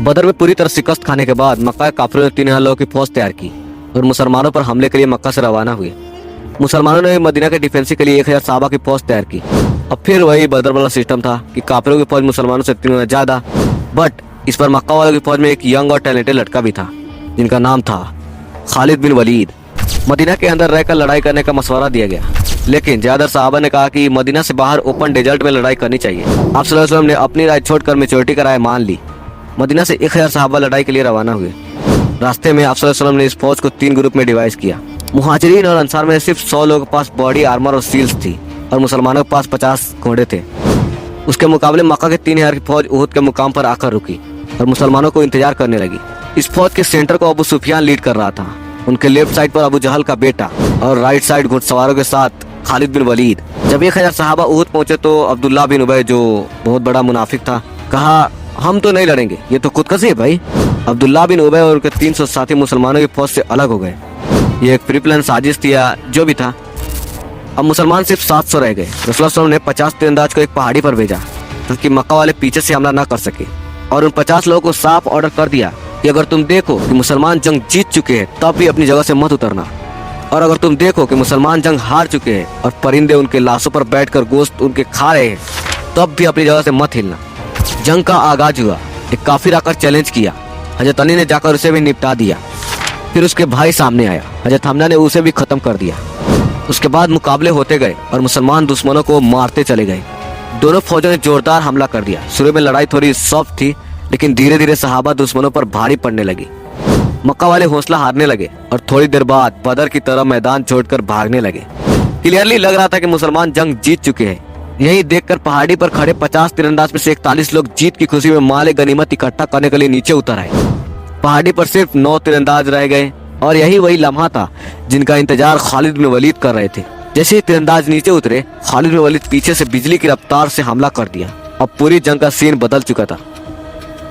बदर में पूरी तरह शिकस्त खाने के बाद मक्का के काफिरों ने 3000 लोगों की फौज तैयार की और मुसलमानों पर हमले के लिए मक्का से रवाना हुए। मुसलमानों ने मदीना के डिफेंस के लिए 1000 सहाबा की फौज तैयार की। अब फिर वही बदर वाला सिस्टम था कि काफिरों की फौज मुसलमानों से 3 गुना ज्यादा, बट इस पर मक्का वालों की फौज में एक यंग और टैलेंटेड लड़का भी था जिनका नाम था खालिद बिन वलीद। मदीना के अंदर रहकर लड़ाई करने का मशवरा दिया गया, लेकिन ज्यादातर सहाबा ने कहा कि मदीना से बाहर ओपन डेजर्ट में लड़ाई करनी चाहिए। आप सल्लल्लाहु अलैहि वसल्लम ने अपनी राय छोड़कर मेजोरिटी का राय मान ली। मदीना से 1000 सहाबा लड़ाई के लिए रवाना हुए। रास्ते में आप सल्लल्लाहु अलैहि वसल्लम ने इस फौज को 3 ग्रुप में डिवाइड किया। मुहाजिरीन और अंसार में सिर्फ 100 लोगों के पास बॉडी आर्मर और सील्स थी और मुसलमानों के पास 50 घोड़े थे। उसके मुकाबले मक्का के 3000 की फौज उहुद के मुकाम पर आकर रुकी और मुसलमानों को इंतजार करने लगी। इस फौज के सेंटर को अबू सुफियान लीड कर रहा था। उनके लेफ्ट साइड पर अबू जहल का बेटा और राइट साइड घुड़सवारों के साथ खालिद बिन वलीद। जब 1000 सहाबा उहुद पहुंचे तो अब्दुल्ला बिन उबय, जो बहुत बड़ा मुनाफिक था, कहा हम तो नहीं लड़ेंगे, ये तो खुदकशी है भाई। अब्दुल्ला बिन उबय और उनके 300 साथी मुसलमानों की फौज से अलग हो गए। ये एक प्री प्लान साजिश थी या जो भी था। अब मुसलमान सिर्फ 700 रह गए। रसूलुल्लाह सल्लल्लाहु अलैहि वसल्लम ने 50 तीरंदाज को एक पहाड़ी पर भेजा ताकि मक्का वाले पीछे से हमला न कर सके, और उन 50 लोगों को साफ ऑर्डर कर दिया कि अगर तुम देखो कि मुसलमान जंग जीत चुके हैं तब भी अपनी जगह से मत उतरना, और अगर तुम देखो कि मुसलमान जंग हार चुके हैं और परिंदे उनके लाशों पर बैठकर गोश्त उनके खा रहे हैं तब भी अपनी जगह से मत हिलना। जंग का आगाज हुआ। एक काफिर आकर चैलेंज किया। हजरत अली ने जाकर उसे भी निपटा दिया। फिर उसके भाई सामने आया। हजरत हमजा ने उसे भी खत्म कर दिया। उसके बाद मुकाबले होते गए और मुसलमान दुश्मनों को मारते चले गए। दोनों फौजों ने जोरदार हमला कर दिया। शुरू में लड़ाई थोड़ी सॉफ्ट थी, लेकिन धीरे धीरे सहाबा दुश्मनों पर भारी पड़ने लगी। मक्का वाले हौसला हारने लगे और थोड़ी देर बाद बदर की तरह मैदान छोड़कर भागने लगे। क्लियरली लग रहा था कि मुसलमान जंग जीत चुके हैं। यही देखकर पहाड़ी पर खड़े 50 तीरंदाज में से 41 लोग जीत की खुशी में माल गनीमत इकट्ठा करने के लिए नीचे उतर आए। पहाड़ी पर सिर्फ 9 तीरंदाज रह गए और यही वही लम्हा था जिनका इंतजार खालिद बिन वलीद कर रहे थे। जैसे ही तीरंदाज नीचे उतरे, खालिद बिन वलीद पीछे से बिजली की रफ्तार से हमला कर दिया। अब पूरी जंग का सीन बदल चुका था।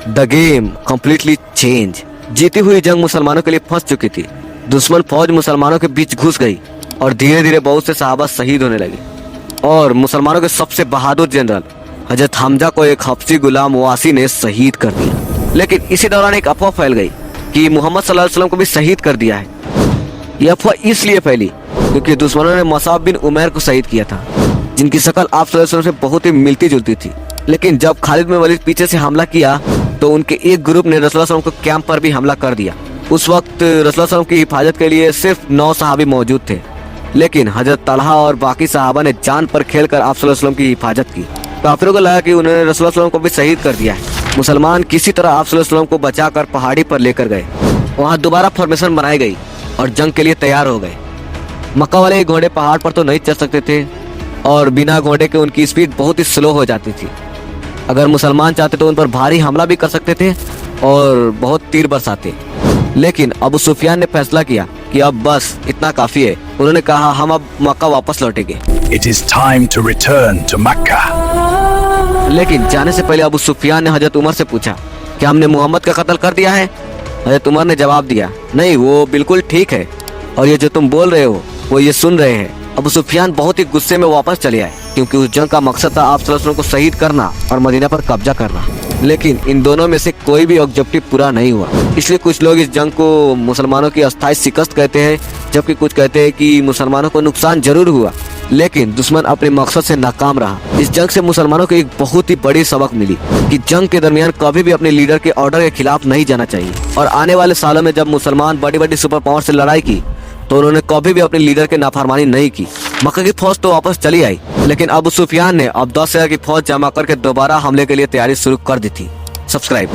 The game completely change. जीती हुई जंग मुसलमानों के लिए फंस चुकी थी। दुश्मन फौज मुसलमानों के बीच घुस गई और धीरे धीरे बहुत से सहाबा शहीद होने लगे, और मुसलमानों के सबसे बहादुर जनरल हजरत हमजा को एक हबशी गुलाम वासी ने शहीद कर दिया। लेकिन इसी दौरान एक अफवाह फैल गई कि मोहम्मद सल्लल्लाहु अलैहि वसल्लम को भी शहीद कर दिया है। यह अफवाह इसलिए फैली क्योंकि दुश्मनों ने मुसाब बिन उमैर को शहीद किया था, जिनकी शक्ल आप सल्लल्लाहु अलैहि वसल्लम से बहुत ही मिलती जुलती थी। लेकिन जब खालिद बिन वलीद पीछे से हमला किया तो उनके एक ग्रुप ने रसूलुल्लाह सल्लल्लाहु अलैहि वसल्लम को कैंप पर भी हमला कर दिया। उस वक्त रसूलुल्लाह सल्लल्लाहु अलैहि वसल्लम की हिफाजत के लिए सिर्फ 9 सहाबी मौजूद थे, लेकिन हजरत तलहा और बाकी सहाबा ने जान पर खेलकर आप सल्लल्लाहु अलैहि वसल्लम की हिफाजत की। काफिरों को लगा कि उन्होंने रसूलुल्लाह सल्लल्लाहु अलैहि वसल्लम को भी शहीद कर दिया है। मुसलमान किसी तरह आप सल्लल्लाहु अलैहि वसल्लम को बचाकर पहाड़ी पर लेकर गए। वहाँ दोबारा फॉर्मेशन बनाई गई और जंग के लिए तैयार हो गए। मक्का वाले घोड़े पहाड़ पर तो नहीं चढ़ सकते थे और बिना घोड़े के उनकी स्पीड बहुत ही स्लो हो जाती थी। अगर मुसलमान चाहते तो उन पर भारी हमला भी कर सकते थे और बहुत तीर बरसाते, लेकिन अबू सुफियान ने फैसला किया कि अब बस इतना काफी है। उन्होंने कहा हम अब मक्का वापस लौटेंगे। It is time to return to Mecca. लेकिन जाने से पहले अबू सुफियान ने हजरत उमर से पूछा कि हमने मोहम्मद का कत्ल कर दिया है। हजरत उमर ने जवाब दिया, नहीं, वो बिल्कुल ठीक है, और ये जो तुम बोल रहे हो वो ये सुन रहे हैं। अबू सुफियान बहुत ही गुस्से में वापस चले आए क्योंकि उस जंग का मकसद था आप सल्लल्लाहु अलैहि वसल्लम को शहीद करना और मदीना पर कब्जा करना। लेकिन इन दोनों में से कोई भी ऑब्जेक्टिव पूरा नहीं हुआ। इसलिए कुछ लोग इस जंग को मुसलमानों की अस्थायी शिकस्त कहते हैं, जबकि कुछ कहते हैं कि मुसलमानों को नुकसान जरूर हुआ, लेकिन दुश्मन अपने मकसद से नाकाम रहा। इस जंग से मुसलमानों को एक बहुत ही बड़ी सबक मिली कि जंग के दरमियान कभी भी अपने लीडर के ऑर्डर के खिलाफ नहीं जाना चाहिए। और आने वाले सालों में जब मुसलमान बड़ी बड़ी सुपर पावर से लड़ाई की तो उन्होंने कभी भी अपने लीडर की नाफरमानी नहीं की। मक्का की फौज तो वापस चली आई, लेकिन अबू सुफियान ने अब 10,000 की फौज जमा करके दोबारा हमले के लिए तैयारी शुरू कर दी थी। सब्सक्राइब।